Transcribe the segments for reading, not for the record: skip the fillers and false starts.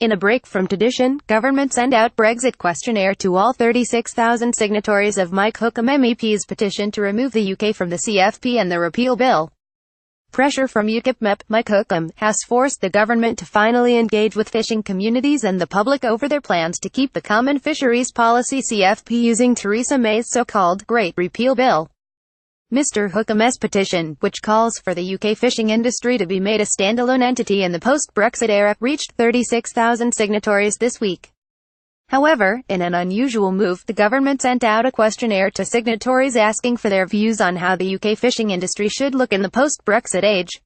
In a break from tradition, government sent out Brexit questionnaire to all 36,000 signatories of Mike Hookem MEP's petition to remove the UK from the CFP and the Repeal Bill. Pressure from UKIP MEP, Mike Hookem, has forced the government to finally engage with fishing communities and the public over their plans to keep the Common Fisheries Policy CFP using Theresa May's so-called Great Repeal Bill. Mr. Hookem's petition, which calls for the UK fishing industry to be made a standalone entity in the post-Brexit era, reached 36,000 signatories this week. However, in an unusual move, the government sent out a questionnaire to signatories asking for their views on how the UK fishing industry should look in the post-Brexit age.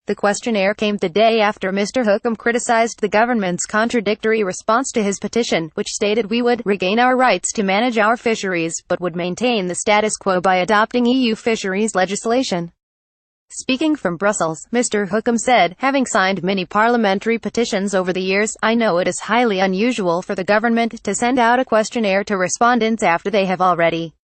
The questionnaire came the day after Mr. Hookem criticized the government's contradictory response to his petition, which stated we would regain our rights to manage our fisheries, but would maintain the status quo by adopting EU fisheries legislation. Speaking from Brussels, Mr. Hookem said, having signed many parliamentary petitions over the years, I know it is highly unusual for the government to send out a questionnaire to respondents after they have already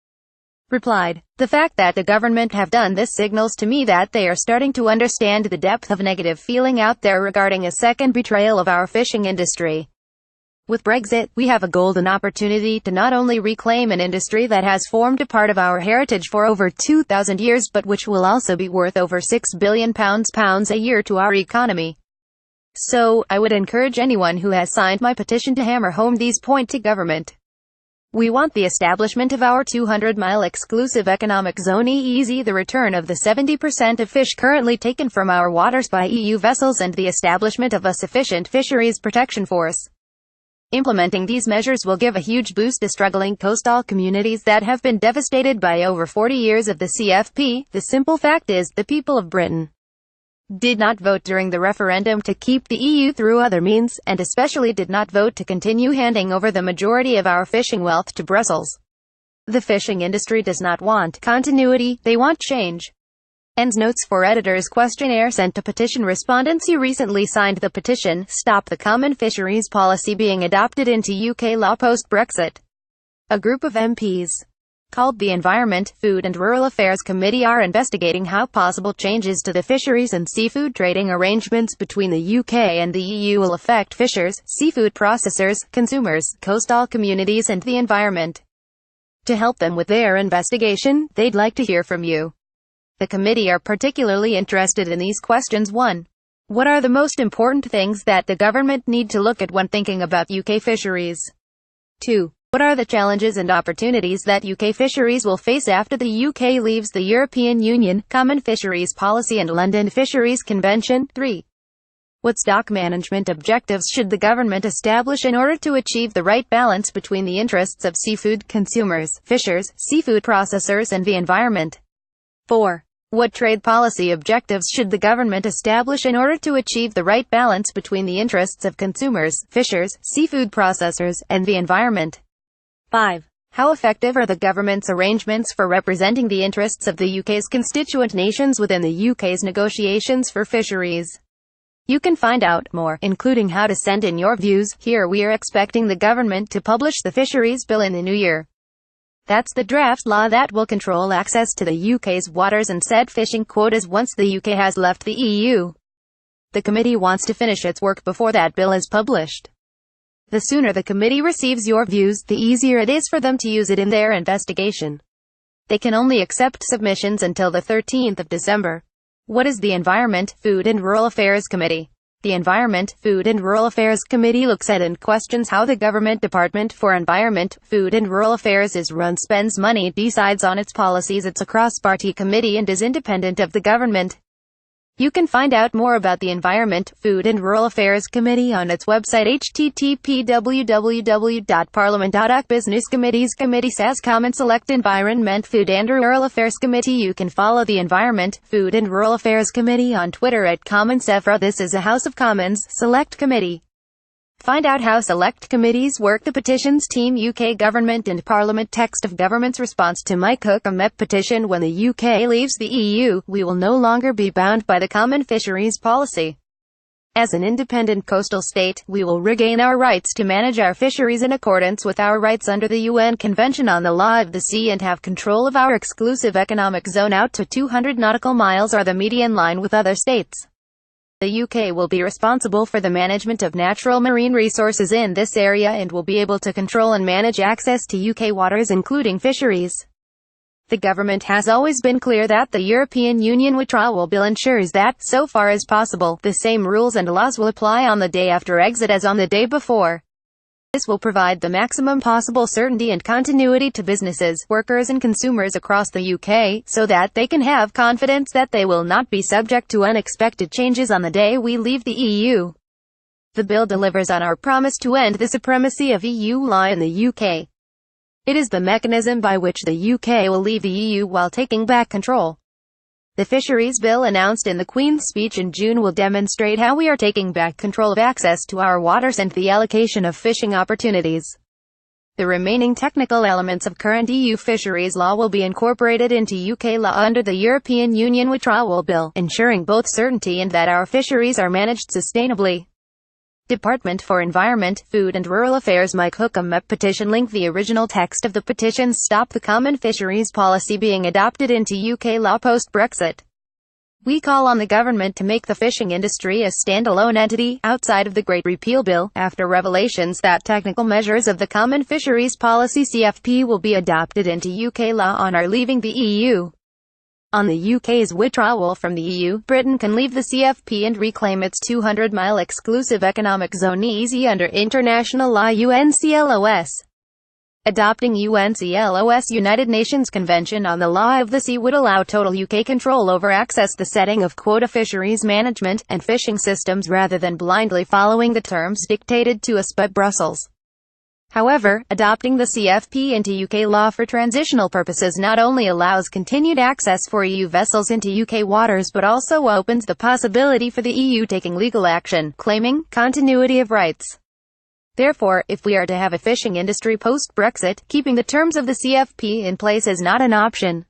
replied. The fact that the government have done this signals to me that they are starting to understand the depth of negative feeling out there regarding a second betrayal of our fishing industry. With Brexit, we have a golden opportunity to not only reclaim an industry that has formed a part of our heritage for over 2,000 years but which will also be worth over £6 billion a year to our economy. So, I would encourage anyone who has signed my petition to hammer home these points to government. We want the establishment of our 200-mile exclusive economic zone EEZ, the return of the 70% of fish currently taken from our waters by EU vessels, and the establishment of a sufficient fisheries protection force. Implementing these measures will give a huge boost to struggling coastal communities that have been devastated by over 40 years of the CFP. The simple fact is, the people of Britain did not vote during the referendum to keep the EU through other means, and especially did not vote to continue handing over the majority of our fishing wealth to Brussels. The fishing industry does not want continuity, they want change. Ends notes for editors. Questionnaire sent to petition respondents who recently signed the petition, Stop the Common Fisheries Policy being adopted into UK law post-Brexit. A group of MPs, called the Environment, Food and Rural Affairs Committee, are investigating how possible changes to the fisheries and seafood trading arrangements between the UK and the EU will affect fishers, seafood processors, consumers, coastal communities and the environment. To help them with their investigation, they'd like to hear from you. The committee are particularly interested in these questions. 1. What are the most important things that the government need to look at when thinking about UK fisheries? 2. What are the challenges and opportunities that UK fisheries will face after the UK leaves the European Union, Common Fisheries Policy and London Fisheries Convention? 3. What stock management objectives should the government establish in order to achieve the right balance between the interests of seafood consumers, fishers, seafood processors and the environment? 4. What trade policy objectives should the government establish in order to achieve the right balance between the interests of consumers, fishers, seafood processors, and the environment? 5. How effective are the government's arrangements for representing the interests of the UK's constituent nations within the UK's negotiations for fisheries? You can find out more, including how to send in your views, here. We are expecting the government to publish the Fisheries Bill in the new year. That's the draft law that will control access to the UK's waters and set fishing quotas once the UK has left the EU. The committee wants to finish its work before that bill is published. The sooner the committee receives your views, the easier it is for them to use it in their investigation. They can only accept submissions until the 13th of December. What is the Environment, Food and Rural Affairs Committee? The Environment, Food and Rural Affairs Committee looks at and questions how the Government Department for Environment, Food and Rural Affairs is run, spends money, decides on its policies. It's a cross-party committee and is independent of the government. You can find out more about the Environment, Food and Rural Affairs Committee on its website http://www.parliament.org. Business Committees. Committee says Common Select Environment, Food and Rural Affairs Committee. You can follow the Environment, Food and Rural Affairs Committee on Twitter at CommonSefra. This is a House of Commons Select Committee. Find out how select committees work. The petitions team, UK government and Parliament. Text of government's response to Mike Hookem MEP petition. When the UK leaves the EU, we will no longer be bound by the Common Fisheries Policy. As an independent coastal state, we will regain our rights to manage our fisheries in accordance with our rights under the UN Convention on the Law of the Sea and have control of our exclusive economic zone out to 200 nautical miles or the median line with other states. The UK will be responsible for the management of natural marine resources in this area and will be able to control and manage access to UK waters including fisheries. The government has always been clear that the European Union Withdrawal Bill ensures that, so far as possible, the same rules and laws will apply on the day after exit as on the day before. This will provide the maximum possible certainty and continuity to businesses, workers and consumers across the UK, so that they can have confidence that they will not be subject to unexpected changes on the day we leave the EU. The bill delivers on our promise to end the supremacy of EU law in the UK. It is the mechanism by which the UK will leave the EU while taking back control. The Fisheries Bill announced in the Queen's speech in June will demonstrate how we are taking back control of access to our waters and the allocation of fishing opportunities. The remaining technical elements of current EU fisheries law will be incorporated into UK law under the European Union Withdrawal Bill, ensuring both certainty and that our fisheries are managed sustainably. Department for Environment, Food and Rural Affairs Mike Hookem MEP petition link. The original text of the petitions stop the Common Fisheries Policy being adopted into UK law post-Brexit. We call on the government to make the fishing industry a standalone entity, outside of the Great Repeal Bill, after revelations that technical measures of the Common Fisheries Policy CFP will be adopted into UK law on our leaving the EU. On the UK's withdrawal from the EU, Britain can leave the CFP and reclaim its 200-mile exclusive economic zone easy under international law UNCLOS. Adopting UNCLOS United Nations Convention on the Law of the Sea would allow total UK control over access, the setting of quota, fisheries management, and fishing systems rather than blindly following the terms dictated to us by Brussels. However, adopting the CFP into UK law for transitional purposes not only allows continued access for EU vessels into UK waters but also opens the possibility for the EU taking legal action, claiming continuity of rights. Therefore, if we are to have a fishing industry post-Brexit, keeping the terms of the CFP in place is not an option.